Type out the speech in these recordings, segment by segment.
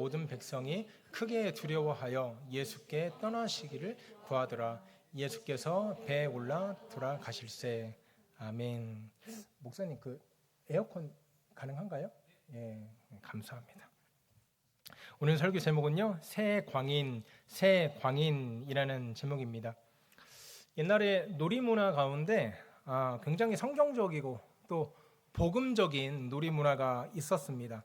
모든 백성이 크게 두려워하여 예수께 떠나시기를 구하더라. 예수께서 배에 올라 돌아가실세. 아멘. 목사님, 그 에어컨 가능한가요? 예, 감사합니다. 오늘 설교 제목은요, 새 광인이라는 제목입니다. 옛날에 놀이문화 가운데 굉장히 성경적이고 또 복음적인 놀이문화가 있었습니다.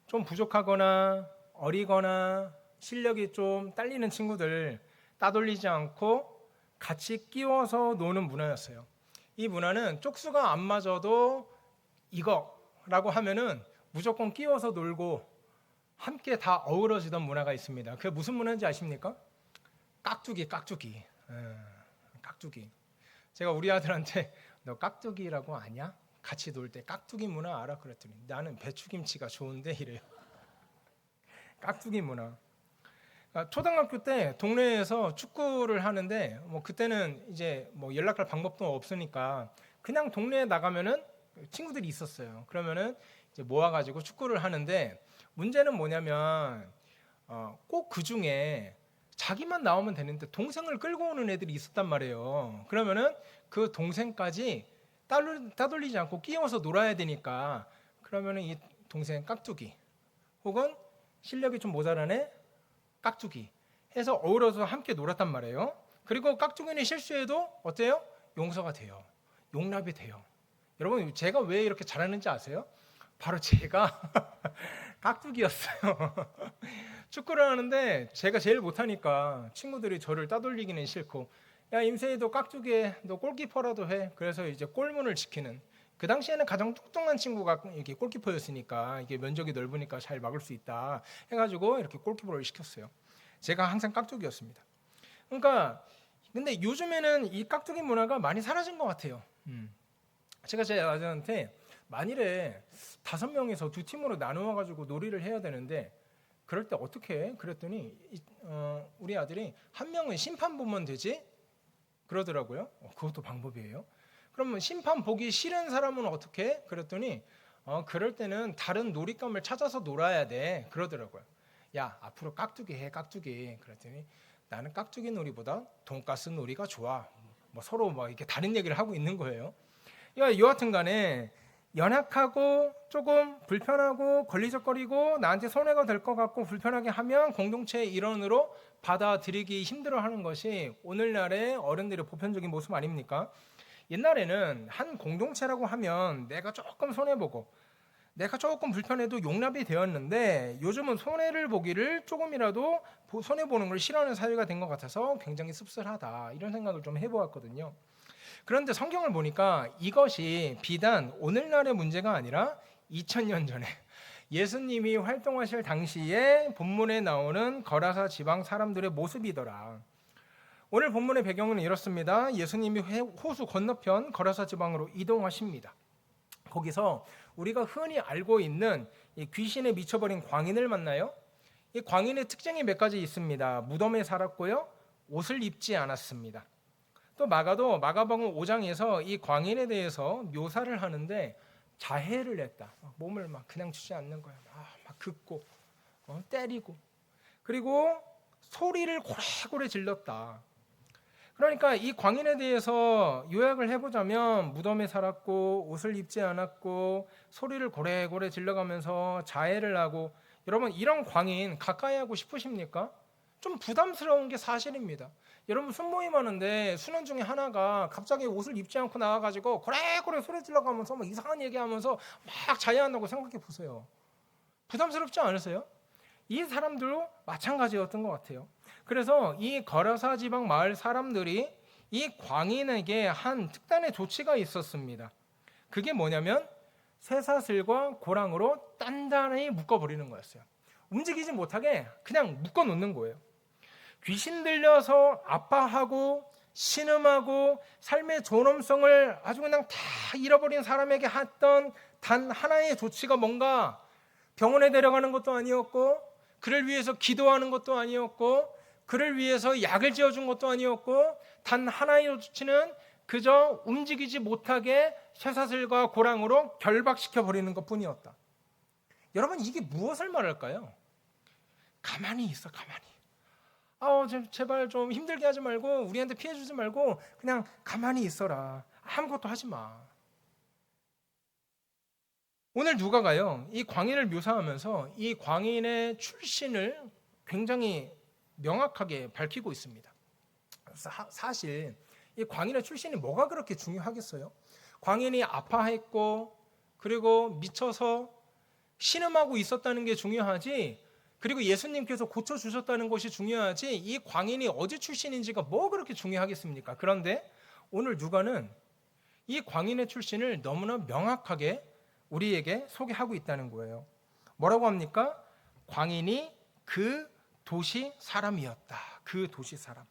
좀 부족하거나 어리거나 실력이 좀 딸리는 친구들 따돌리지 않고 같이 끼워서 노는 문화였어요. 이 문화는 쪽수가 안 맞아도 이거라고 하면은 무조건 끼워서 놀고 함께 다 어우러지던 문화가 있습니다. 그게 무슨 문화인지 아십니까? 깍두기. 깍두기. 제가 우리 아들한테 너 깍두기라고 아냐? 같이 놀 때 깍두기 문화 알아? 그랬더니 나는 배추김치가 좋은데 이래요. 깍두기 문화. 초등학교 때 동네에서 축구를 하는데 그때는 이제 연락할 방법도 없으니까 그냥 동네에 나가면은 친구들이 있었어요. 그러면은 이제 모아가지고 축구를 하는데 문제는 뭐냐면 꼭 그 중에 자기만 나오면 되는데 동생을 끌고 오는 애들이 있었단 말이에요. 그러면은 그 동생까지 따돌리지 않고 끼워서 놀아야 되니까 그러면은 이 동생 깍두기 혹은 실력이 좀 모자란 애 깍두기 해서 어우러서 함께 놀았단 말이에요. 그리고 깍두기는 실수해도 어때요? 용서가 돼요. 용납이 돼요. 여러분, 제가 왜 이렇게 잘하는지 아세요? 바로 제가 깍두기였어요. 축구를 하는데 제가 제일 못하니까 친구들이 저를 따돌리기는 싫고, 야 임세희도 깍두기해, 너 골키퍼라도 해. 그래서 이제 골문을 지키는, 그 당시에는 가장 뚱뚱한 친구가 이렇게 골키퍼였으니까 이게 면적이 넓으니까 잘 막을 수 있다 해가지고 이렇게 골키퍼를 시켰어요. 제가 항상 깍두기였습니다. 그러니까 근데 요즘에는 이 깍두기 문화가 많이 사라진 것 같아요. 제가 제 아들한테 만일에 5명이서 2팀으로 나누어가지고 놀이를 해야 되는데 그럴 때 어떻게 해? 그랬더니 우리 아들이 한 명은 심판 보면 되지? 그러더라고요. 그것도 방법이에요. 그러면 심판 보기 싫은 사람은 어떻게 해? 그랬더니 그럴 때는 다른 놀잇감을 찾아서 놀아야 돼. 그러더라고요. 야, 앞으로 깍두기 해, 깍두기. 그랬더니 나는 깍두기 놀이보다 돈가스 놀이가 좋아. 서로 이렇게 다른 얘기를 하고 있는 거예요. 여하튼 간에 연약하고 조금 불편하고 걸리적거리고 나한테 손해가 될 것 같고 불편하게 하면 공동체의 일원으로 받아들이기 힘들어하는 것이 오늘날의 어른들의 보편적인 모습 아닙니까? 옛날에는 한 공동체라고 하면 내가 조금 손해보고 내가 조금 불편해도 용납이 되었는데 요즘은 손해를 보기를 조금이라도 손해보는 걸 싫어하는 사회가 된 것 같아서 굉장히 씁쓸하다, 이런 생각을 좀 해보았거든요. 그런데 성경을 보니까 이것이 비단 오늘날의 문제가 아니라 2000년 전에 예수님이 활동하실 당시에 본문에 나오는 거라사 지방 사람들의 모습이더라. 오늘 본문의 배경은 이렇습니다. 예수님이 호수 건너편 거라사 지방으로 이동하십니다. 거기서 우리가 흔히 알고 있는 이 귀신에 미쳐버린 광인을 만나요. 이 광인의 특징이 몇 가지 있습니다. 무덤에 살았고요, 옷을 입지 않았습니다. 또 마가복음 5장에서 이 광인에 대해서 묘사를 하는데 자해를 했다. 몸을 막 그냥 주지 않는 거야. 막 긋고 때리고, 그리고 소리를 고래고래 질렀다. 그러니까 이 광인에 대해서 요약을 해보자면 무덤에 살았고 옷을 입지 않았고 소리를 고래고래 질러가면서 자해를 하고, 여러분 이런 광인 가까이 하고 싶으십니까? 좀 부담스러운 게 사실입니다. 여러분 순모임 하는데 수년 중에 하나가 갑자기 옷을 입지 않고 나와가지고 고래고래 소리 질러가면서 막 이상한 얘기하면서 막 자해한다고 생각해 보세요. 부담스럽지 않으세요? 이 사람들도 마찬가지였던 것 같아요. 그래서 이 거라사 지방 마을 사람들이 이 광인에게 한 특단의 조치가 있었습니다. 그게 뭐냐면 쇠사슬과 고랑으로 단단히 묶어버리는 거였어요. 움직이지 못하게 그냥 묶어놓는 거예요. 귀신 들려서 아파하고 신음하고 삶의 존엄성을 아주 그냥 다 잃어버린 사람에게 했던 단 하나의 조치가 뭔가 병원에 데려가는 것도 아니었고, 그를 위해서 기도하는 것도 아니었고, 그를 위해서 약을 지어준 것도 아니었고, 단 하나의 조치는 그저 움직이지 못하게 쇠사슬과 고랑으로 결박시켜 버리는 것뿐이었다. 여러분, 이게 무엇을 말할까요? 가만히 있어, 가만히. 제발 좀 힘들게 하지 말고 우리한테 피해 주지 말고 그냥 가만히 있어라. 아무것도 하지 마. 오늘 누가가요, 이 광인을 묘사하면서 이 광인의 출신을 굉장히 명확하게 밝히고 있습니다. 사실 이 광인의 출신이 뭐가 그렇게 중요하겠어요? 광인이 아파했고 그리고 미쳐서 신음하고 있었다는 게 중요하지, 그리고 예수님께서 고쳐주셨다는 것이 중요하지, 이 광인이 어디 출신인지가 뭐 그렇게 중요하겠습니까? 그런데 오늘 누가는 이 광인의 출신을 너무나 명확하게 우리에게 소개하고 있다는 거예요. 뭐라고 합니까? 광인이 그 도시 사람이었다. 그 도시 사람.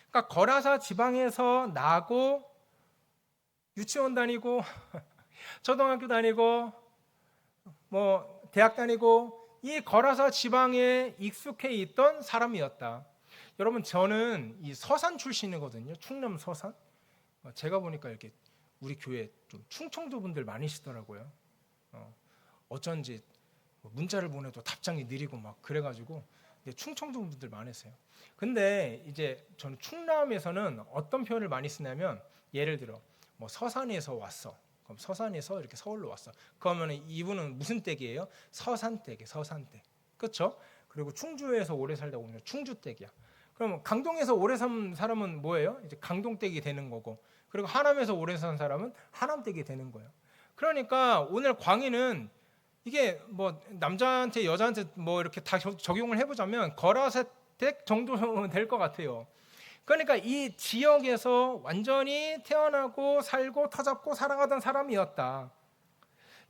그러니까 거라사 지방에서 나고 유치원 다니고 초등학교 다니고 뭐 대학 다니고 이 거라사 지방에 익숙해 있던 사람이었다. 여러분, 저는 이 서산 출신이거든요. 충남 서산. 제가 보니까 이렇게 우리 교회 좀 충청도 분들 많으시더라고요. 어쩐지 문자를 보내도 답장이 느리고 막 그래가지고 충청도 분들 많으세요. 근데 이제 저는 충남에서는 어떤 표현을 많이 쓰냐면, 예를 들어 뭐 서산에서 왔어. 그럼 서산에서 이렇게 서울로 왔어. 그러면 이분은 무슨 댁이에요? 서산댁이에요. 서산댁. 그렇죠? 그리고 충주에서 오래 살다 보면 충주댁이야. 그럼 강동에서 오래 산 사람은 뭐예요? 이제 강동댁이 되는 거고, 그리고 하남에서 오래 산 사람은 하남댁이 되는 거예요. 그러니까 오늘 광인은 이게 뭐 남자한테 여자한테 뭐 이렇게 다 적용을 해보자면 거라사댁 정도 될 것 같아요. 그러니까 이 지역에서 완전히 태어나고 살고 터잡고 살아가던 사람이었다.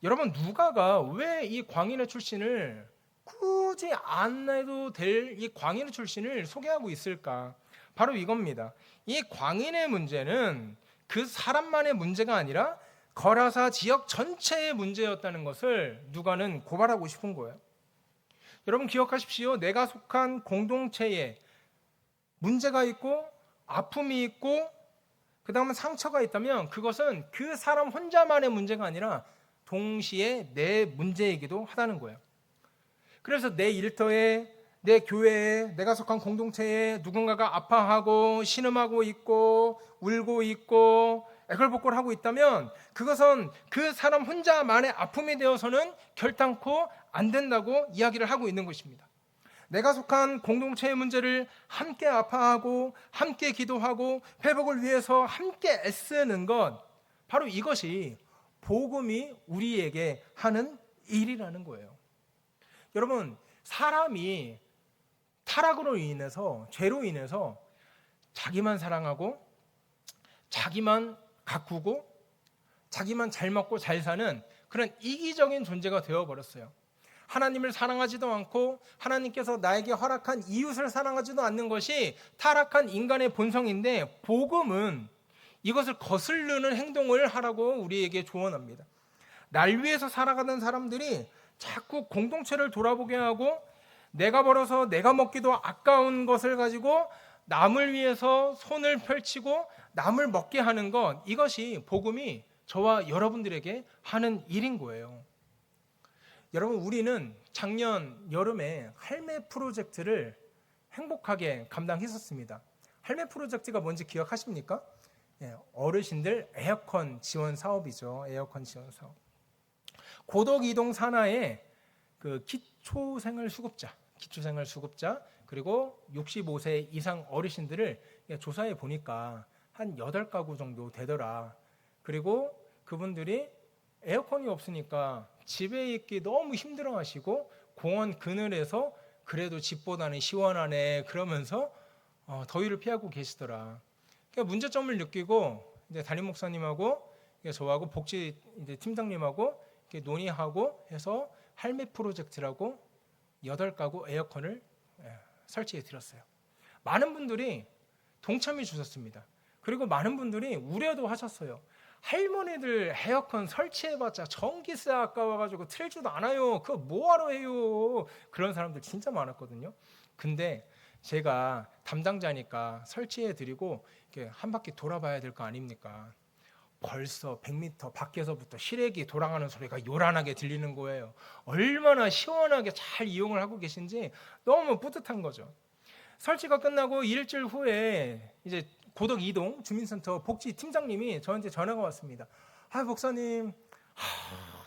여러분, 누가가 왜 이 광인의 출신을 굳이 안 해도 될 이 광인의 출신을 소개하고 있을까? 바로 이겁니다. 이 광인의 문제는 그 사람만의 문제가 아니라 거라사 지역 전체의 문제였다는 것을 누가는 고발하고 싶은 거예요. 여러분 기억하십시오. 내가 속한 공동체에 문제가 있고 아픔이 있고 그 다음에 상처가 있다면 그것은 그 사람 혼자만의 문제가 아니라 동시에 내 문제이기도 하다는 거예요. 그래서 내 일터에, 내 교회에, 내가 속한 공동체에 누군가가 아파하고 신음하고 있고 울고 있고 애걸복걸하고 있다면 그것은 그 사람 혼자만의 아픔이 되어서는 결단코 안 된다고 이야기를 하고 있는 것입니다. 내가 속한 공동체의 문제를 함께 아파하고 함께 기도하고 회복을 위해서 함께 애쓰는 것, 바로 이것이 복음이 우리에게 하는 일이라는 거예요. 여러분, 사람이 타락으로 인해서, 죄로 인해서 자기만 사랑하고 자기만 가꾸고 자기만 잘 먹고 잘 사는 그런 이기적인 존재가 되어버렸어요. 하나님을 사랑하지도 않고 하나님께서 나에게 허락한 이웃을 사랑하지도 않는 것이 타락한 인간의 본성인데, 복음은 이것을 거스르는 행동을 하라고 우리에게 조언합니다. 날 위해서 살아가는 사람들이 자꾸 공동체를 돌아보게 하고 내가 벌어서 내가 먹기도 아까운 것을 가지고 남을 위해서 손을 펼치고 남을 먹게 하는 것, 이것이 복음이 저와 여러분들에게 하는 일인 거예요. 여러분, 우리는 작년 여름에 할매 프로젝트를 행복하게 감당했었습니다. 할매 프로젝트가 뭔지 기억하십니까? 어르신들 에어컨 지원 사업이죠. 에어컨 지원 사업. 고덕이동 산하의 그 기초생활수급자 그리고 65세 이상 어르신들을 조사해 보니까 한 8가구 정도 되더라. 그리고 그분들이 에어컨이 없으니까 집에 있기 너무 힘들어하시고 공원 그늘에서 그래도 집보다는 시원하네 그러면서 더위를 피하고 계시더라. 그러니까 문제점을 느끼고 이제 담임 목사님하고 저하고 복지 이제 팀장님하고 이렇게 논의하고 해서 할매 프로젝트라고 8가구 에어컨을 설치해 드렸어요. 많은 분들이 동참해 주셨습니다. 그리고 많은 분들이 우려도 하셨어요. 할머니들 에어컨 설치해봤자 전기세 아까워가지고 틀지도 않아요. 그거 뭐하러 해요. 그런 사람들 진짜 많았거든요. 근데 제가 담당자니까 설치해드리고 한 바퀴 돌아봐야 될 거 아닙니까? 벌써 100m 밖에서부터 실외기 돌아가는 소리가 요란하게 들리는 거예요. 얼마나 시원하게 잘 이용을 하고 계신지 너무 뿌듯한 거죠. 설치가 끝나고 일주일 후에 이제 고덕 이동 주민센터 복지 팀장님이 저한테 전화가 왔습니다. 아, 목사님,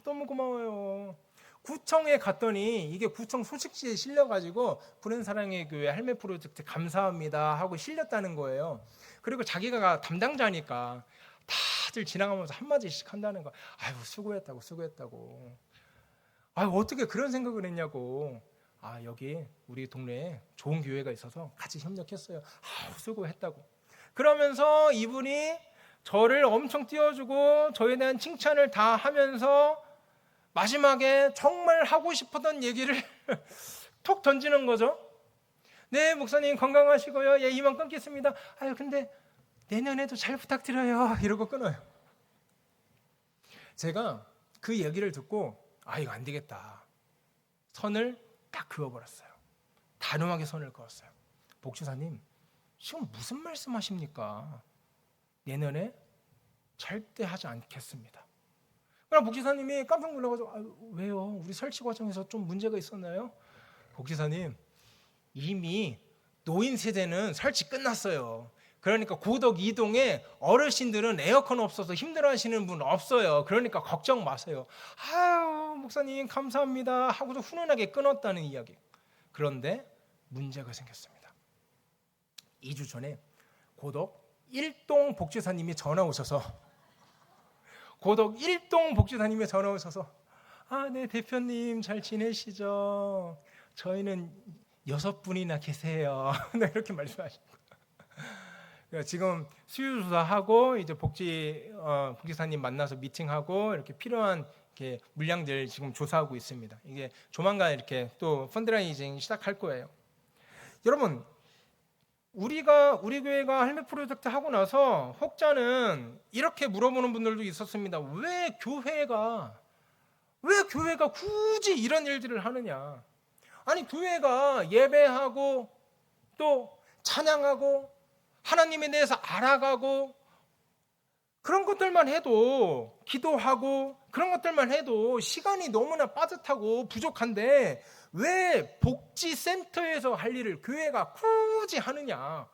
너무 고마워요. 구청에 갔더니 이게 구청 소식지에 실려가지고 부른사랑의 교회 할매 프로젝트 감사합니다 하고 실렸다는 거예요. 그리고 자기가 담당자니까 다들 지나가면서 한마디씩 한다는 거. 아유, 수고했다고. 아유, 어떻게 그런 생각을 했냐고. 아, 여기 우리 동네에 좋은 교회가 있어서 같이 협력했어요. 아유, 수고했다고. 그러면서 이분이 저를 엄청 띄워주고 저에 대한 칭찬을 다 하면서 마지막에 정말 하고 싶었던 얘기를 톡 던지는 거죠. 네, 목사님 건강하시고요. 예, 이만 끊겠습니다. 아유, 근데 내년에도 잘 부탁드려요. 이러고 끊어요. 제가 그 얘기를 듣고 아, 이거 안 되겠다. 선을 딱 그어버렸어요. 단호하게 선을 그었어요. 복지사님, 지금 무슨 말씀하십니까? 내년에 절대 하지 않겠습니다. 그럼 복지사님이 깜짝 놀라가지고 아, 왜요? 우리 설치 과정에서 좀 문제가 있었나요? 복지사님, 이미 노인 세대는 설치 끝났어요. 그러니까 고덕 이동에 어르신들은 에어컨 없어서 힘들어하시는 분 없어요. 그러니까 걱정 마세요. 아유, 목사님 감사합니다 하고도 훈훈하게 끊었다는 이야기. 그런데 문제가 생겼습니다. 2주 전에 고덕 1동 복지사님이 전화 오셔서 고덕 1동 복지사님이 전화 오셔서 아, 네, 대표님 잘 지내시죠? 저희는 6분이나 계세요. 네, 이렇게 말씀하시고 지금 수요 조사하고 이제 복지사님 만나서 미팅하고 이렇게 필요한 이렇게 물량들 지금 조사하고 있습니다. 이게 조만간 이렇게 또 펀드라이징 시작할 거예요. 여러분, 우리 교회가 할매 프로젝트 하고 나서 혹자는 이렇게 물어보는 분들도 있었습니다. 왜 교회가 굳이 이런 일들을 하느냐? 아니, 교회가 예배하고 또 찬양하고 하나님에 대해서 알아가고 그런 것들만 해도 기도하고 그런 것들만 해도 시간이 너무나 빠듯하고 부족한데 왜 복지센터에서 할 일을 교회가 굳이 하느냐?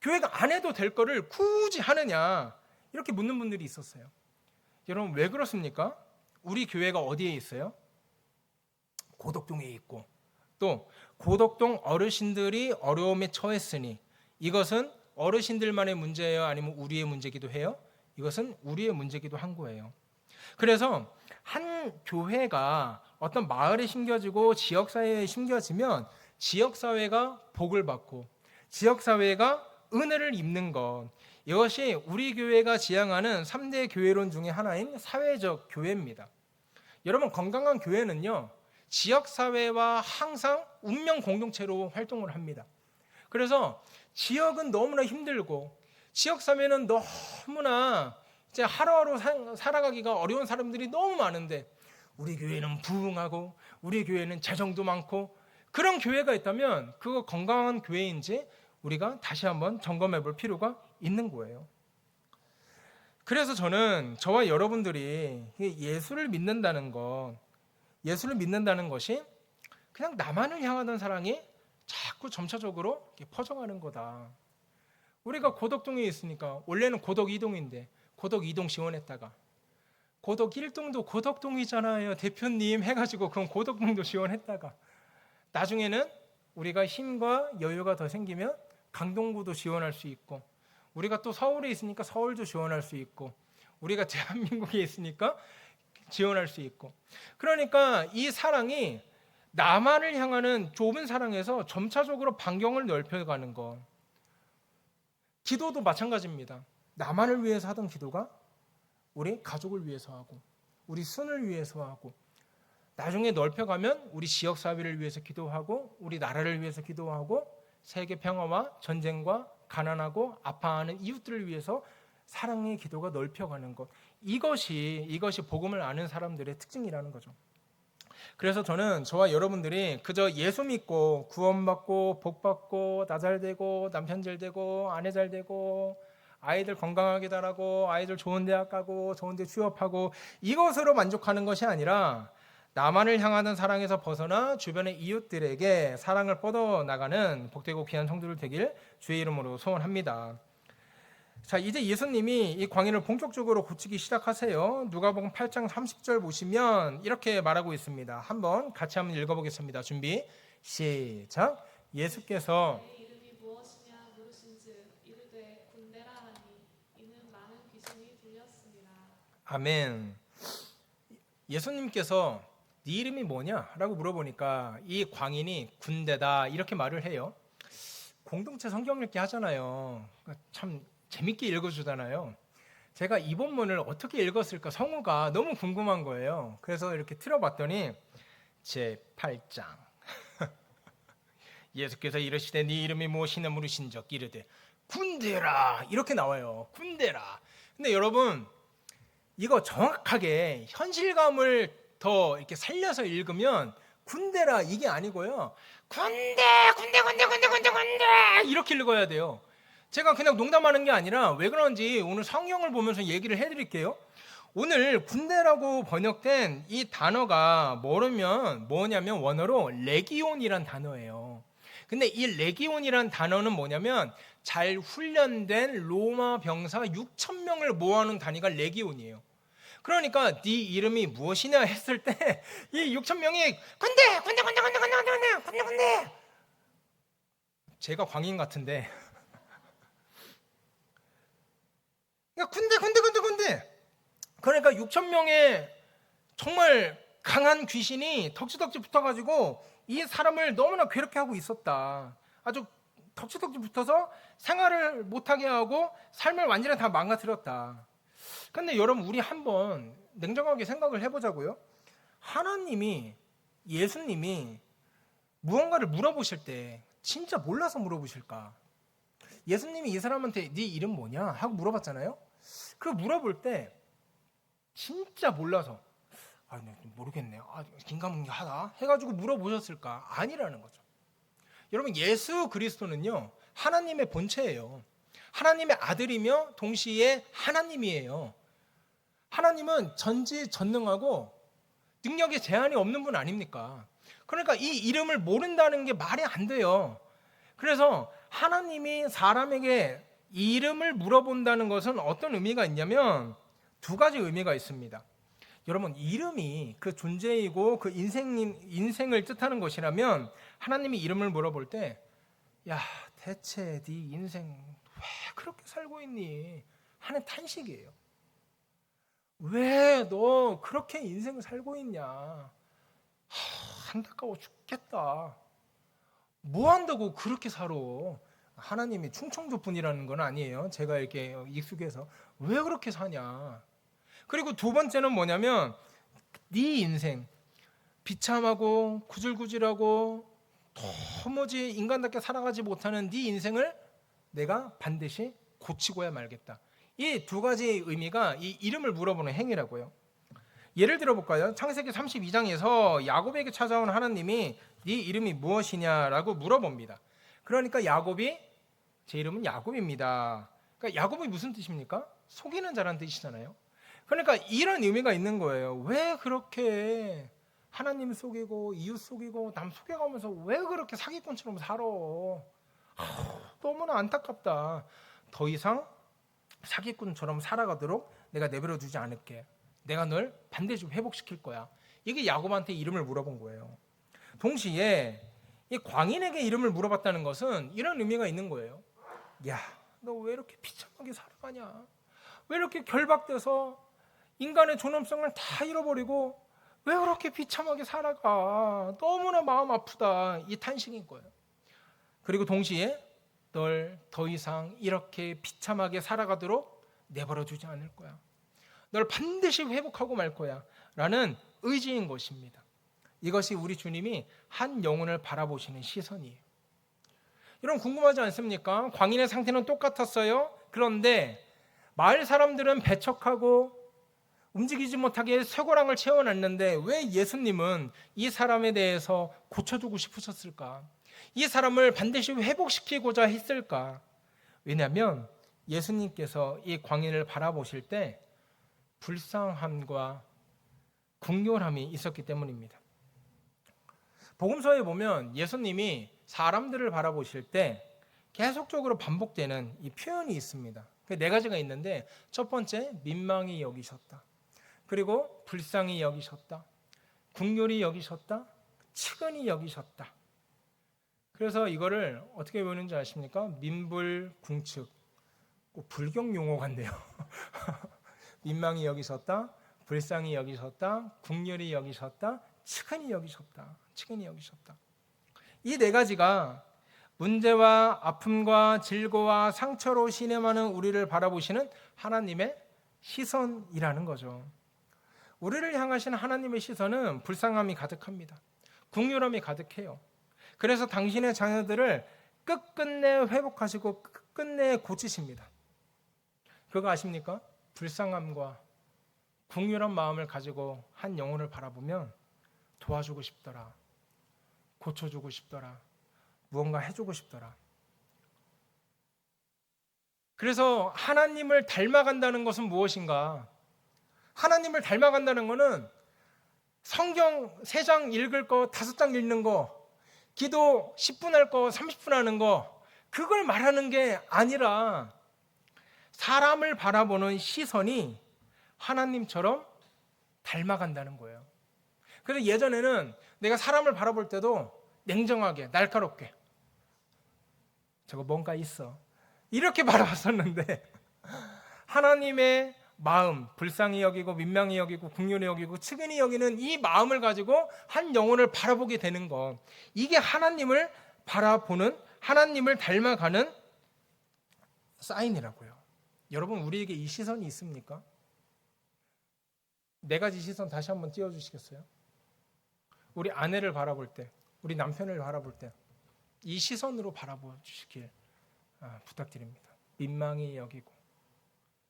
교회가 안 해도 될 거를 굳이 하느냐? 이렇게 묻는 분들이 있었어요. 여러분, 왜 그렇습니까? 우리 교회가 어디에 있어요? 고덕동에 있고 또 고덕동 어르신들이 어려움에 처했으니 이것은 어르신들만의 문제예요? 아니면 우리의 문제기도 해요? 이것은 우리의 문제기도 한 거예요. 그래서 한 교회가 어떤 마을에 심겨지고 지역사회에 심겨지면 지역사회가 복을 받고 지역사회가 은혜를 입는 것, 이것이 우리 교회가 지향하는 3대 교회론 중에 하나인 사회적 교회입니다. 여러분, 건강한 교회는요, 지역사회와 항상 운명 공동체로 활동을 합니다. 그래서 지역은 너무나 힘들고 지역사회는 너무나 이제 하루하루 살아가기가 어려운 사람들이 너무 많은데 우리 교회는 부흥하고 우리 교회는 재정도 많고 그런 교회가 있다면 그거 건강한 교회인지 우리가 다시 한번 점검해 볼 필요가 있는 거예요. 그래서 저는 저와 여러분들이 예수를 믿는다는 것이 그냥 나만을 향하던 사랑이 자꾸 점차적으로 퍼져가는 거다. 우리가 고덕동에 있으니까 원래는 고덕 2동인데 고덕 2동 지원했다가 고덕 1동도 고덕동이잖아요 대표님 해가지고 그럼 고덕동도 지원했다가 나중에는 우리가 힘과 여유가 더 생기면 강동구도 지원할 수 있고 우리가 또 서울에 있으니까 서울도 지원할 수 있고 우리가 대한민국에 있으니까 지원할 수 있고 그러니까 이 사랑이 나만을 향하는 좁은 사랑에서 점차적으로 반경을 넓혀가는 것. 기도도 마찬가지입니다. 나만을 위해서 하던 기도가 우리 가족을 위해서 하고 우리 손을 위해서 하고 나중에 넓혀가면 우리 지역사회를 위해서 기도하고 우리 나라를 위해서 기도하고 세계 평화와 전쟁과 가난하고 아파하는 이웃들을 위해서 사랑의 기도가 넓혀가는 것. 이것이 복음을 아는 사람들의 특징이라는 거죠. 그래서 저는 저와 여러분들이 그저 예수 믿고 구원받고 복받고 나 잘 되고 남편 잘 되고 아내 잘 되고 아이들 건강하게 자라고 아이들 좋은 대학 가고 좋은 데 취업하고 이것으로 만족하는 것이 아니라 나만을 향하는 사랑에서 벗어나 주변의 이웃들에게 사랑을 뻗어나가는 복되고 귀한 성도들 되길 주의 이름으로 소원합니다. 자, 이제 예수님이 이 광야를 본격적으로 고치기 시작하세요. 누가복음 8장 30절 보시면 이렇게 말하고 있습니다. 같이 한번 읽어보겠습니다. 준비 시작. 예수께서 내 이름이 무엇이냐 물으신즉 이르되 군대라 하니 이는 많은 귀신이 들렸습니다. 아멘. 예수님께서 네 이름이 뭐냐라고 물어보니까 이 광인이 군대다 이렇게 말을 해요. 공동체 성경 읽기 하잖아요. 참 재밌게 읽어주잖아요. 제가 이 본문을 어떻게 읽었을까 성우가 너무 궁금한 거예요. 그래서 이렇게 틀어봤더니 제8장 예수께서 이르시되 네 이름이 무엇이냐 물으신즉 이르되 군대라 이렇게 나와요. 군대라. 근데 여러분 이거 정확하게 현실감을 더 이렇게 살려서 읽으면 군대라 이게 아니고요. 군대 이렇게 읽어야 돼요. 제가 그냥 농담하는 게 아니라 왜 그런지 오늘 성경을 보면서 얘기를 해드릴게요. 오늘 군대라고 번역된 이 단어가 뭐냐면 원어로 레기온이란 단어예요. 근데 이 레기온이란 단어는 뭐냐면 잘 훈련된 로마 병사 6,000명을 모아놓은 단위가 레기온이에요. 그러니까 네 이름이 무엇이냐 했을 때 이 6,000명이 군대 제가 광인 같은데 군대 그러니까 6,000명의 정말 강한 귀신이 덕지덕지 붙어가지고 이 사람을 너무나 괴롭게 하고 있었다. 아주 덕지덕지 붙어서 생활을 못하게 하고 삶을 완전히 다 망가뜨렸다. 근데 여러분 우리 한번 냉정하게 생각을 해보자고요. 예수님이 무언가를 물어보실 때 진짜 몰라서 물어보실까? 예수님이 이 사람한테 네 이름 뭐냐? 하고 물어봤잖아요. 그 물어볼 때 진짜 몰라서 모르겠네요. 긴가민가하다 해가지고 물어보셨을까? 아니라는 거죠. 여러분 예수 그리스도는요 하나님의 본체예요. 하나님의 아들이며 동시에 하나님이에요. 하나님은 전지전능하고 능력에 제한이 없는 분 아닙니까? 그러니까 이 이름을 모른다는 게 말이 안 돼요. 그래서 하나님이 사람에게 이름을 물어본다는 것은 어떤 의미가 있냐면 두 가지 의미가 있습니다. 여러분 이름이 그 존재이고 그 인생을 뜻하는 것이라면 하나님이 이름을 물어볼 때 야 대체 네 인생 왜 그렇게 살고 있니? 하는 탄식이에요. 왜 너 그렇게 인생을 살고 있냐? 안타까워 죽겠다. 뭐 한다고 그렇게 살아? 하나님이 충청도 분이라는 건 아니에요. 제가 이렇게 익숙해서 왜 그렇게 사냐? 그리고 두 번째는 뭐냐면 네 인생 비참하고 구질구질하고 도무지 인간답게 살아가지 못하는 네 인생을 내가 반드시 고치고야 말겠다. 이 두 가지 의미가 이 이름을 물어보는 행위라고요. 예를 들어볼까요? 창세기 32장에서 야곱에게 찾아온 하나님이 네 이름이 무엇이냐라고 물어봅니다. 그러니까 야곱이 제 이름은 야곱입니다. 그러니까 야곱이 무슨 뜻입니까? 속이는 자란 뜻이잖아요. 그러니까 이런 의미가 있는 거예요. 왜 그렇게 하나님 속이고 이웃 속이고 남 속여가면서 왜 그렇게 사기꾼처럼 살아? 너무나 안타깝다. 더 이상 사기꾼처럼 살아가도록 내가 내버려 두지 않을게. 내가 널 반드시 회복시킬 거야. 이게 야곱한테 이름을 물어본 거예요. 동시에 이 광인에게 이름을 물어봤다는 것은 이런 의미가 있는 거예요. 야, 너 왜 이렇게 비참하게 살아가냐? 왜 이렇게 결박돼서 인간의 존엄성을 다 잃어버리고 왜 그렇게 비참하게 살아가? 너무나 마음 아프다. 이 탄식인 거예요. 그리고 동시에 널 더 이상 이렇게 비참하게 살아가도록 내버려 두지 않을 거야. 널 반드시 회복하고 말 거야. 라는 의지인 것입니다. 이것이 우리 주님이 한 영혼을 바라보시는 시선이에요. 여러분 궁금하지 않습니까? 광인의 상태는 똑같았어요. 그런데 마을 사람들은 배척하고 움직이지 못하게 쇠고랑을 채워놨는데 왜 예수님은 이 사람에 대해서 고쳐주고 싶으셨을까? 이 사람을 반드시 회복시키고자 했을까? 왜냐하면 예수님께서 이 광인을 바라보실 때 불쌍함과 궁휼함이 있었기 때문입니다. 복음서에 보면 예수님이 사람들을 바라보실 때 계속적으로 반복되는 이 표현이 있습니다. 그 네 가지가 있는데, 첫 번째 민망히 여기셨다, 그리고 불쌍히 여기셨다, 궁휼히 여기셨다, 측은히 여기셨다. 그래서 이거를 어떻게 외우는지 아십니까? 민불궁측. 불경 용어 같네요. 민망히 여기셨다, 불쌍히 여기셨다, 궁휼히 여기셨다, 측은히 여기셨다. 측은히 여기셨다. 이 네 가지가 문제와 아픔과 질고와 상처로 신음하는 우리를 바라보시는 하나님의 시선이라는 거죠. 우리를 향하신 하나님의 시선은 불쌍함이 가득합니다. 궁휼함이 가득해요. 그래서 당신의 자녀들을 끝끝내 회복하시고 끝끝내 고치십니다. 그거 아십니까? 불쌍함과 궁휼한 마음을 가지고 한 영혼을 바라보면 도와주고 싶더라, 고쳐주고 싶더라, 무언가 해주고 싶더라. 그래서 하나님을 닮아간다는 것은 무엇인가? 하나님을 닮아간다는 것은 성경 3장 읽을 거, 5장 읽는 거, 기도 10분 할 거, 30분 하는 거, 그걸 말하는 게 아니라 사람을 바라보는 시선이 하나님처럼 닮아간다는 거예요. 그래서 예전에는 내가 사람을 바라볼 때도 냉정하게, 날카롭게, 저거 뭔가 있어, 이렇게 바라봤었는데 하나님의 마음, 불쌍히 여기고 민망히 여기고 궁휼히 여기고 측은히 여기는 이 마음을 가지고 한 영혼을 바라보게 되는 것, 이게 하나님을 바라보는, 하나님을 닮아가는 사인이라고요. 여러분, 우리에게 이 시선이 있습니까? 네 가지 시선 다시 한번 띄워주시겠어요? 우리 아내를 바라볼 때, 우리 남편을 바라볼 때 이 시선으로 바라보시길 부탁드립니다. 민망히 여기고.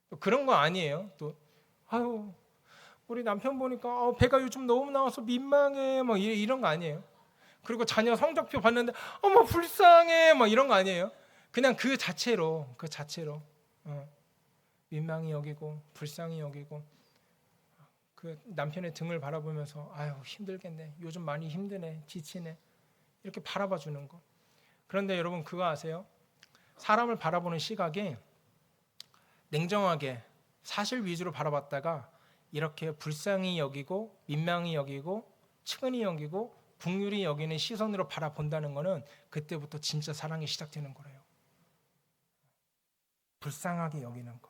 또 그런 거 아니에요. 또 아유, 우리 남편 보니까 배가 요즘 너무 나와서 민망해, 막 이런 거 아니에요. 그리고 자녀 성적표 봤는데 어머 불쌍해, 막 이런 거 아니에요. 그냥 그 자체로 민망히 여기고 불쌍히 여기고, 그 남편의 등을 바라보면서 아유 힘들겠네, 요즘 많이 힘드네, 지치네, 이렇게 바라봐 주는 거. 그런데 여러분, 그거 아세요? 사람을 바라보는 시각이 냉정하게 사실 위주로 바라봤다가 이렇게 불쌍히 여기고 민망히 여기고 측은히 여기고 궁휼히 여기는 시선으로 바라본다는 것은 그때부터 진짜 사랑이 시작되는 거래요. 불쌍하게 여기는 것.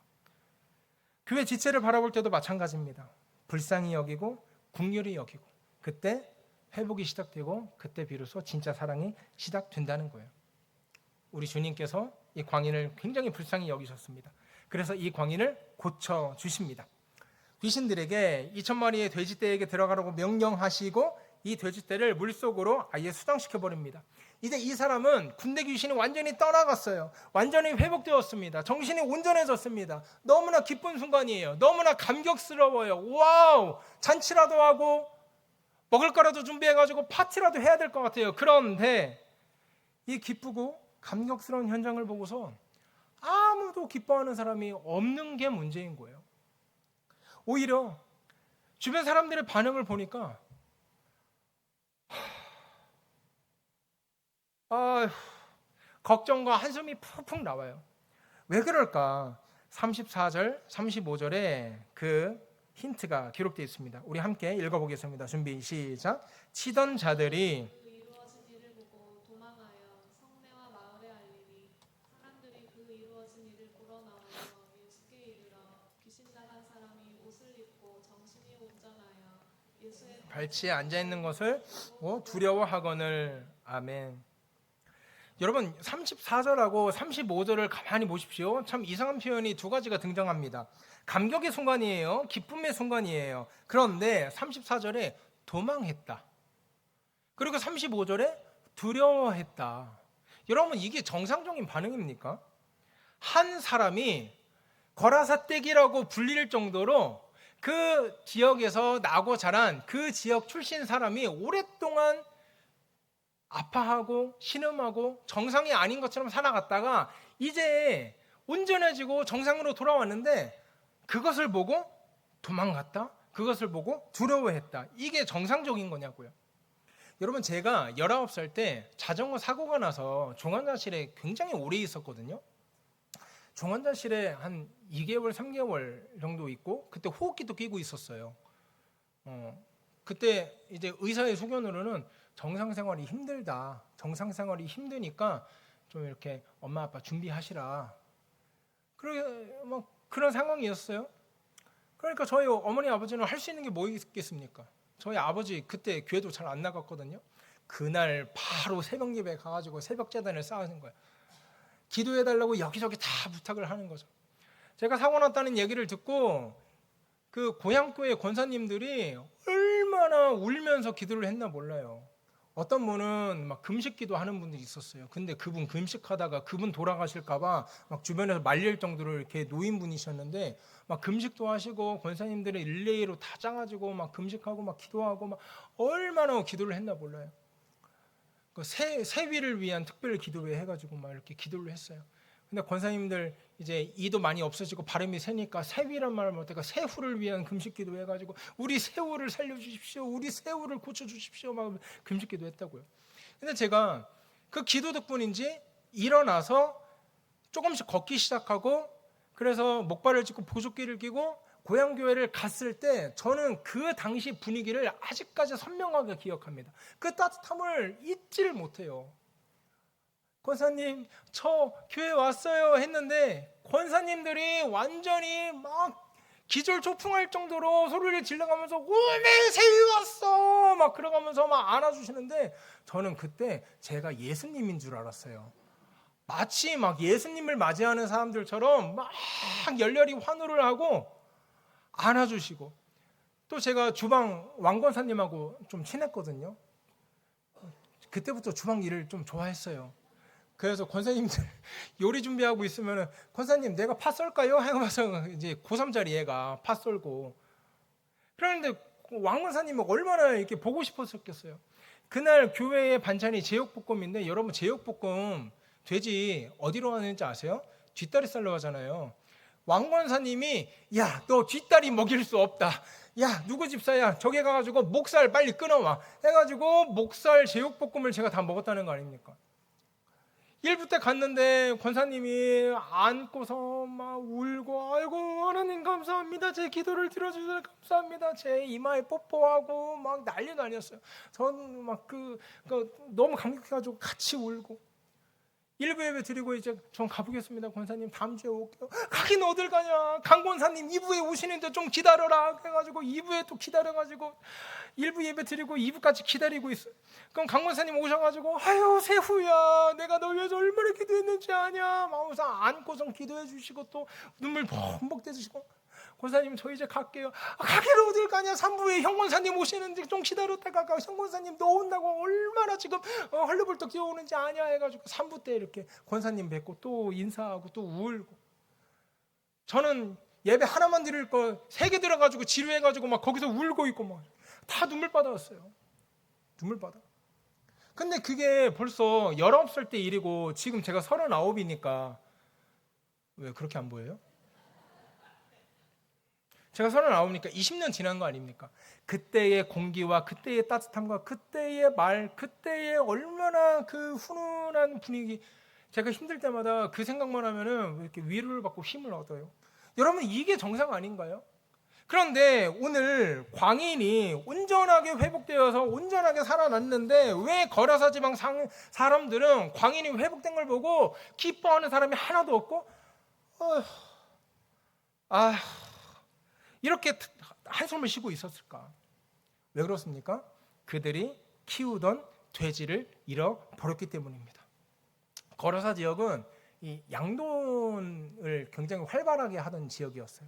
교회 지체를 바라볼 때도 마찬가지입니다. 불쌍히 여기고 궁휼히 여기고, 그때 회복이 시작되고 그때 비로소 진짜 사랑이 시작된다는 거예요. 우리 주님께서 이 광인을 굉장히 불쌍히 여기셨습니다. 그래서 이 광인을 고쳐주십니다. 귀신들에게 2,000마리의 돼지떼에게 들어가라고 명령하시고 이 돼지떼를 물속으로 아예 수장시켜버립니다. 이제 이 사람은 군대 귀신이 완전히 떠나갔어요. 완전히 회복되었습니다. 정신이 온전해졌습니다. 너무나 기쁜 순간이에요. 너무나 감격스러워요. 와우! 잔치라도 하고 먹을 거라도 준비해가지고 파티라도 해야 될 것 같아요. 그런데 이 기쁘고 감격스러운 현장을 보고서 아무도 기뻐하는 사람이 없는 게 문제인 거예요. 오히려 주변 사람들의 반응을 보니까 걱정과 한숨이 푹푹 나와요. 왜 그럴까? 34절, 35절에 그 힌트가 기록되어 있습니다. 우리 함께 읽어보겠습니다. 준비 시작. 치던 자들이 그 이루어진 일을 보고 도망하여 성내와 마을에 알리니 사람들이 그 이루어진 일을 보러 나와서 예수께 이르러 귀신 나간 사람이 옷을 입고 정신이 온전하여 예수의 발치에 앉아있는 것을 두려워하거늘. 아멘. 여러분, 34절하고 35절을 가만히 보십시오. 참 이상한 표현이 두 가지가 등장합니다. 감격의 순간이에요. 기쁨의 순간이에요. 그런데 34절에 도망했다, 그리고 35절에 두려워했다. 여러분, 이게 정상적인 반응입니까? 한 사람이 거라사떼기라고 불릴 정도로 그 지역에서 나고 자란 그 지역 출신 사람이 오랫동안 아파하고 신음하고 정상이 아닌 것처럼 살아갔다가 이제 온전해지고 정상으로 돌아왔는데 그것을 보고 도망갔다? 그것을 보고 두려워했다. 이게 정상적인 거냐고요. 여러분, 제가 19살 때 자전거 사고가 나서 종환자실에 굉장히 오래 있었거든요. 종환자실에 한 2개월, 3개월 정도 있고 그때 호흡기도 끼고 있었어요. 그때 이제 의사의 소견으로는 정상생활이 힘들다. 정상생활이 힘드니까 좀 이렇게 엄마 아빠 준비하시라. 그런 상황이었어요. 그러니까 저희 어머니 아버지는 할 수 있는 게 뭐 있겠습니까? 저희 아버지 그때 교회도 잘 안 나갔거든요. 그날 바로 새벽 예배 가가지고 새벽 제단을 쌓는 거예요. 기도해달라고 여기저기 다 부탁을 하는 거죠. 제가 사고 났다는 얘기를 듣고 그 고향교회 권사님들이 얼마나 울면서 기도를 했나 몰라요. 어떤 분은 막 금식기도 하는 분들이 있었어요. 근데 그분 금식하다가 그분 돌아가실까봐 막 주변에서 말릴 정도로 이렇게 노인분이셨는데 막 금식도 하시고 권사님들의 릴레이로 다 짜가지고 막 금식하고 막 기도하고 막 얼마나 기도를 했나 몰라요. 그 세위를 위한 특별 기도회 해가지고 막 이렇게 기도를 했어요. 근데 권사님들 이제 이도 많이 없어지고 바람이 세니까 세위란 말을 못해가 세후를 위한 금식기도 해가지고 우리 세후를 살려주십시오, 우리 세후를 고쳐주십시오 막 금식기도 했다고요. 근데 제가 그 기도 덕분인지 일어나서 조금씩 걷기 시작하고 그래서 목발을 짚고 보조끼를 끼고 고향교회를 갔을 때 저는 그 당시 분위기를 아직까지 선명하게 기억합니다. 그 따뜻함을 잊지를 못해요. 권사님 저 교회 왔어요 했는데 권사님들이 완전히 막 기절초풍할 정도로 소리를 질러가면서 오메 세위 왔어 막 그러가면서 막 안아주시는데 저는 그때 제가 예수님인 줄 알았어요. 마치 막 예수님을 맞이하는 사람들처럼 막 열렬히 환호를 하고 안아주시고 또 제가 주방 왕권사님하고 좀 친했거든요. 그때부터 주방 일을 좀 좋아했어요. 그래서 권사님들 요리 준비하고 있으면 권사님 내가 파 썰까요? 하면서 이제 고3짜리 애가 파 썰고 그런데 왕권사님은 얼마나 이렇게 보고 싶었겠어요. 그날 교회의 반찬이 제육볶음인데 여러분 제육볶음 돼지 어디로 가는지 아세요? 뒷다리살로 하잖아요. 왕권사님이 야 너 뒷다리 먹일 수 없다. 야 누구 집사야 저기 가가지고 목살 빨리 끊어와 해가지고 목살 제육볶음을 제가 다 먹었다는 거 아닙니까? 일부 때 갔는데 권사님이 안고서 막 울고 아이고 하나님 감사합니다. 제 기도를 들어주셔서 감사합니다. 제 이마에 뽀뽀하고 막 난리도 아니었어요. 저는 막 너무 감격해가지고 같이 울고 일부 예배 드리고 이제 전 가보겠습니다. 권사님 다음 주에 올게요. 가긴 어딜 가냐. 강 권사님 2부에 오시는데 좀 기다려라 해가지고 2부에 또 기다려가지고 1부 예배 드리고 2부까지 기다리고 있어요. 그럼 강 권사님 오셔가지고 아유 세후야 내가 너 위해서 얼마나 기도했는지 아냐 마음에서 안고서 기도해 주시고 또 눈물 범벅 대주시고 권사님 저 이제 갈게요. 가기를 어딜 가냐. 3부에 형 권사님 오시는데 좀 기다렸다가 가. 형 권사님 너 온다고 얼마나 지금 헐레벌떡 뛰어오는지 아냐 해가지고 3부 때 이렇게 권사님 뵙고 또 인사하고 또 울고 저는 예배 하나만 드릴 거 3개 들어가지고 지루해가지고 막 거기서 울고 있고 막 다 눈물바다였어요. 눈물바다. 근데 그게 벌써 19살 때 일이고 지금 제가 39이니까 왜 그렇게 안 보여요? 제가 39이니까 20년 지난 거 아닙니까? 그때의 공기와 그때의 따뜻함과 그때의 말, 그때의 얼마나 그 훈훈한 분위기 제가 힘들 때마다 그 생각만 하면은 이렇게 위로를 받고 힘을 얻어요. 여러분 이게 정상 아닌가요? 그런데 오늘 광인이 온전하게 회복되어서 온전하게 살아났는데 왜 거라사 지방 사람들은 광인이 회복된 걸 보고 기뻐하는 사람이 하나도 없고 이렇게 한숨을 쉬고 있었을까? 왜 그렇습니까? 그들이 키우던 돼지를 잃어버렸기 때문입니다. 거라사 지역은 이 양돈을 굉장히 활발하게 하던 지역이었어요.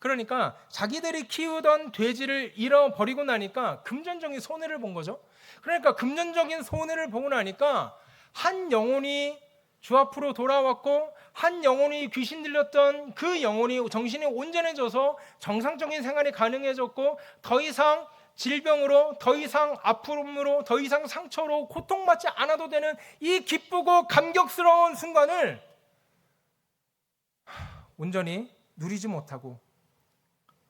그러니까 자기들이 키우던 돼지를 잃어버리고 나니까 금전적인 손해를 본 거죠. 그러니까 금전적인 손해를 보고 나니까 한 영혼이 주 앞으로 돌아왔고 한 영혼이 귀신 들렸던 그 영혼이 정신이 온전해져서 정상적인 생활이 가능해졌고 더 이상 질병으로 더 이상 아픔으로 더 이상 상처로 고통받지 않아도 되는 이 기쁘고 감격스러운 순간을 온전히 누리지 못하고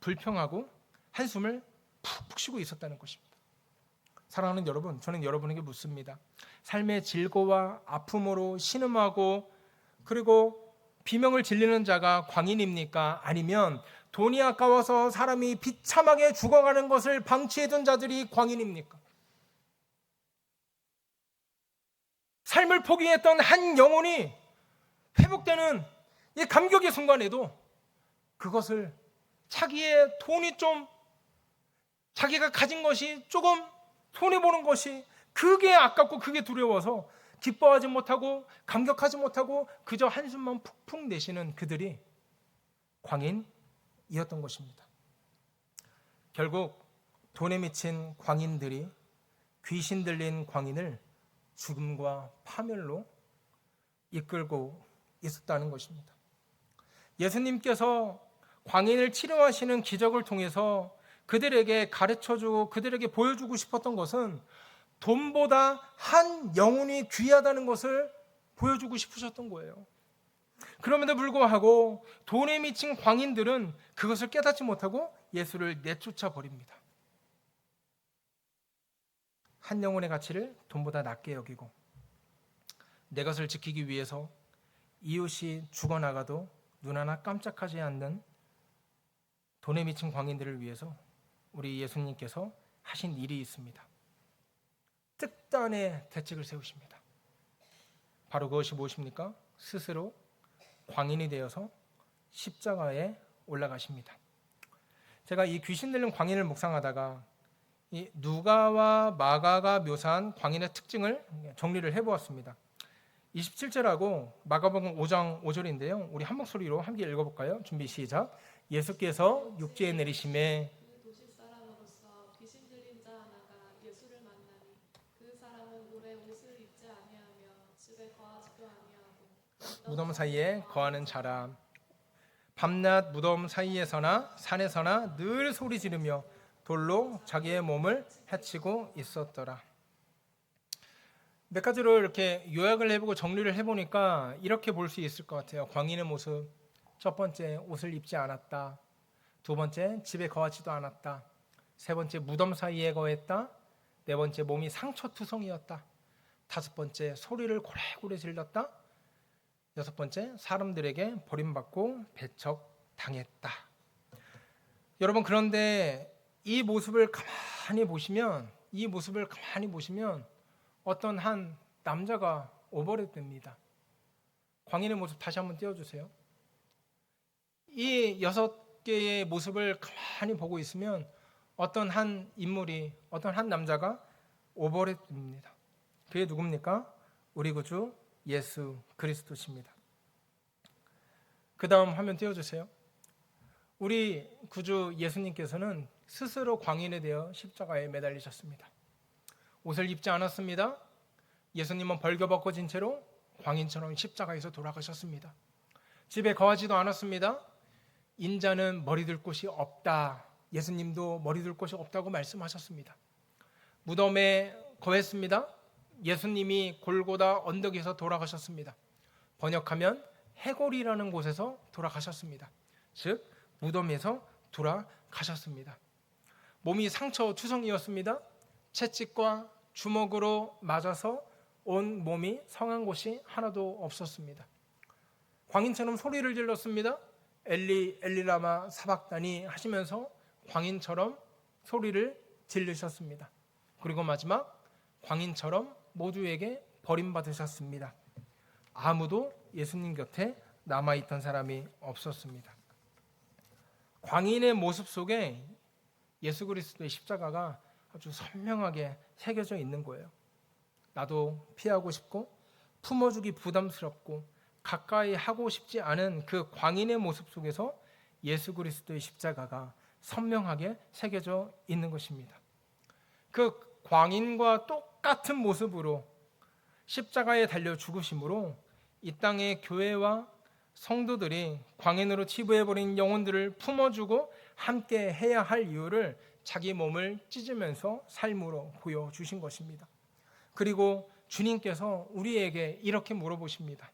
불평하고 한숨을 푹푹 쉬고 있었다는 것입니다. 사랑하는 여러분, 저는 여러분에게 묻습니다. 삶의 질고와 아픔으로 신음하고 그리고 비명을 질리는 자가 광인입니까? 아니면 돈이 아까워서 사람이 비참하게 죽어가는 것을 방치해둔 자들이 광인입니까? 삶을 포기했던 한 영혼이 회복되는 이 감격의 순간에도 그것을 자기의 돈이 좀, 자기가 가진 것이 조금 손해보는 것이 그게 아깝고 그게 두려워서 기뻐하지 못하고 감격하지 못하고 그저 한숨만 푹푹 내쉬는 그들이 광인이었던 것입니다. 결국 돈에 미친 광인들이 귀신 들린 광인을 죽음과 파멸로 이끌고 있었다는 것입니다. 예수님께서 광인을 치료하시는 기적을 통해서 그들에게 가르쳐주고 그들에게 보여주고 싶었던 것은 돈보다 한 영혼이 귀하다는 것을 보여주고 싶으셨던 거예요. 그럼에도 불구하고 돈에 미친 광인들은 그것을 깨닫지 못하고 예수를 내쫓아 버립니다. 한 영혼의 가치를 돈보다 낮게 여기고 내 것을 지키기 위해서 이웃이 죽어나가도 눈 하나 깜짝하지 않는 돈에 미친 광인들을 위해서 우리 예수님께서 하신 일이 있습니다. 특단의 대책을 세우십니다. 바로 그것이 무엇입니까? 스스로 광인이 되어서 십자가에 올라가십니다. 제가 이 귀신 들린 광인을 묵상하다가 이 누가와 마가가 묘사한 광인의 특징을 정리를 해보았습니다. 27절하고 마가복음 5장 5절인데요. 우리 한 목소리로 함께 읽어볼까요? 준비 시작. 예수께서 육지에 내리심에 그 도시 사람으로서 귀신 들린 자 하나가 예수를 만나니 그 사람은 오래 옷을 입지 아니하며 집에 거하지도 아니하고 무덤 사이에 거하는 자라. 밤낮 무덤 사이에서나 산에서나 늘 소리 지르며 돌로 자기의 몸을 해치고 있었더라. 몇 가지로 이렇게 요약을 해보고 정리를 해보니까 이렇게 볼 수 있을 것 같아요. 광인의 모습. 첫 번째, 옷을 입지 않았다. 두 번째, 집에 거하지도 않았다. 세 번째, 무덤 사이에 거했다. 네 번째, 몸이 상처투성이었다. 다섯 번째, 소리를 고래고래 질렀다. 여섯 번째, 사람들에게 버림받고 배척당했다. 여러분, 그런데 이 모습을 가만히 보시면 어떤 한 남자가 오버랩됩니다. 광인의 모습 다시 한번 띄워주세요. 이 6개의 모습을 가만히 보고 있으면 어떤 한 인물이, 어떤 한 남자가 오버랩됩니다. 그게 누굽니까? 우리 구주 예수 그리스도십니다. 그 다음 화면 띄워주세요. 우리 구주 예수님께서는 스스로 광인이 되어 십자가에 매달리셨습니다. 옷을 입지 않았습니다. 예수님은 벌겨벗겨진 채로 광인처럼 십자가에서 돌아가셨습니다. 집에 거하지도 않았습니다. 인자는 머리 둘 곳이 없다. 예수님도 머리 둘 곳이 없다고 말씀하셨습니다. 무덤에 거했습니다. 예수님이 골고다 언덕에서 돌아가셨습니다. 번역하면 해골이라는 곳에서 돌아가셨습니다. 즉 무덤에서 돌아가셨습니다. 몸이 상처투성이었습니다. 채찍과 주먹으로 맞아서 온 몸이 성한 곳이 하나도 없었습니다. 광인처럼 소리를 질렀습니다. 엘리 엘리 라마 사박다니 하시면서 광인처럼 소리를 지르셨습니다. 그리고 마지막 광인처럼 모두에게 버림받으셨습니다. 아무도 예수님 곁에 남아있던 사람이 없었습니다. 광인의 모습 속에 예수 그리스도의 십자가가 아주 선명하게 새겨져 있는 거예요. 나도 피하고 싶고 품어주기 부담스럽고 가까이 하고 싶지 않은 그 광인의 모습 속에서 예수 그리스도의 십자가가 선명하게 새겨져 있는 것입니다. 그 광인과 똑같은 모습으로 십자가에 달려 죽으심으로 이 땅의 교회와 성도들이 광인으로 치부해버린 영혼들을 품어주고 함께 해야 할 이유를 자기 몸을 찢으면서 삶으로 보여주신 것입니다. 그리고 주님께서 우리에게 이렇게 물어보십니다.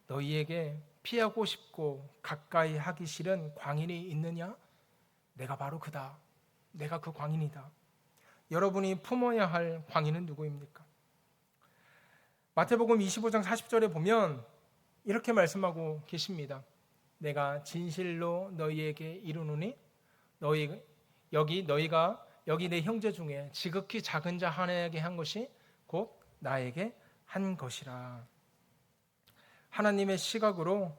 너희에게 피하고 싶고 가까이 하기 싫은 광인이 있느냐? 내가 바로 그다. 내가 그 광인이다. 여러분이 품어야 할 광인은 누구입니까? 마태복음 25장 40절에 보면 이렇게 말씀하고 계십니다. 내가 진실로 너희에게 이르노니 여기 내 형제 중에 지극히 작은 자 하나에게 한 것이 곧 나에게 한 것이라. 하나님의 시각으로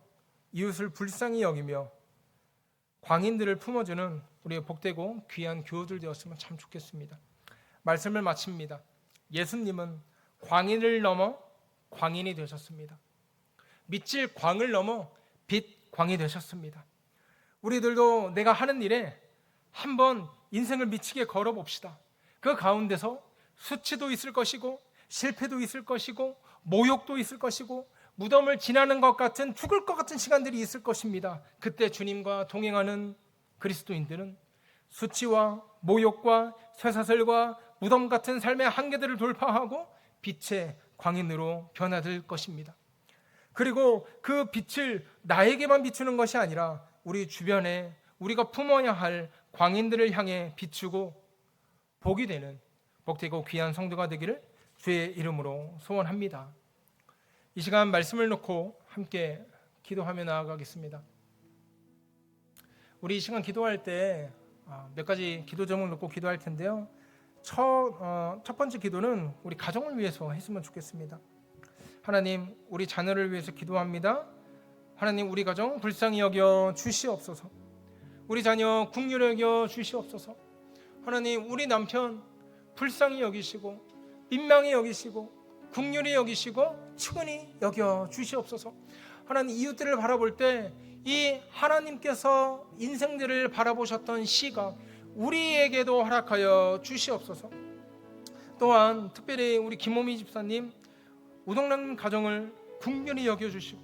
이웃을 불쌍히 여기며 광인들을 품어주는 우리의 복되고 귀한 교우들 되었으면 참 좋겠습니다. 말씀을 마칩니다. 예수님은 광인을 넘어 광인이 되셨습니다. 밑질 광을 넘어 빛 광이 되셨습니다. 우리들도 내가 하는 일에 한번 인생을 미치게 걸어봅시다. 그 가운데서 수치도 있을 것이고 실패도 있을 것이고 모욕도 있을 것이고 무덤을 지나는 것 같은 죽을 것 같은 시간들이 있을 것입니다. 그때 주님과 동행하는 그리스도인들은 수치와 모욕과 쇠사슬과 무덤 같은 삶의 한계들을 돌파하고 빛의 광인으로 변화될 것입니다. 그리고 그 빛을 나에게만 비추는 것이 아니라 우리 주변에 우리가 품어야 할 광인들을 향해 비추고 복이 되는 복되고 귀한 성도가 되기를 주의 이름으로 소원합니다. 이 시간 말씀을 놓고 함께 기도하며 나아가겠습니다. 우리 이 시간 기도할 때 몇 가지 기도 제목을 놓고 기도할 텐데요. 첫 번째 기도는 우리 가정을 위해서 했으면 좋겠습니다. 하나님, 우리 자녀를 위해서 기도합니다. 하나님, 우리 가정 불쌍히 여겨 주시옵소서. 우리 자녀 긍휼히 여겨 주시옵소서. 하나님, 우리 남편 불쌍히 여기시고 민망히 여기시고 긍휼히 여기시고 측은히 여겨 주시옵소서. 하나님, 이웃들을 바라볼 때 이 하나님께서 인생들을 바라보셨던 시각 우리에게도 허락하여 주시옵소서. 또한 특별히 우리 김호미 집사님 우동랑 가정을 긍휼히 여겨주시고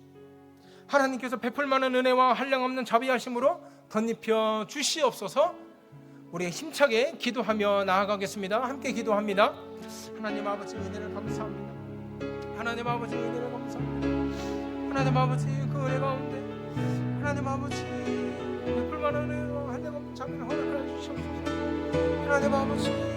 하나님께서 베풀 만한 은혜와 한량없는 자비하심으로 덧입혀 주시옵소서. 우리 힘차게 기도하며 나아가겠습니다. 함께 기도합니다. 하나님 아버지 은혜를 감사합니다. 하나님 아버지 은혜를 감사합니다. 하나님 아버지 그 은혜 가운데 하나님 아버지 베풀 만한 은혜와 한량없는 자비를 허락하여 주시옵소서. 하나님 아버지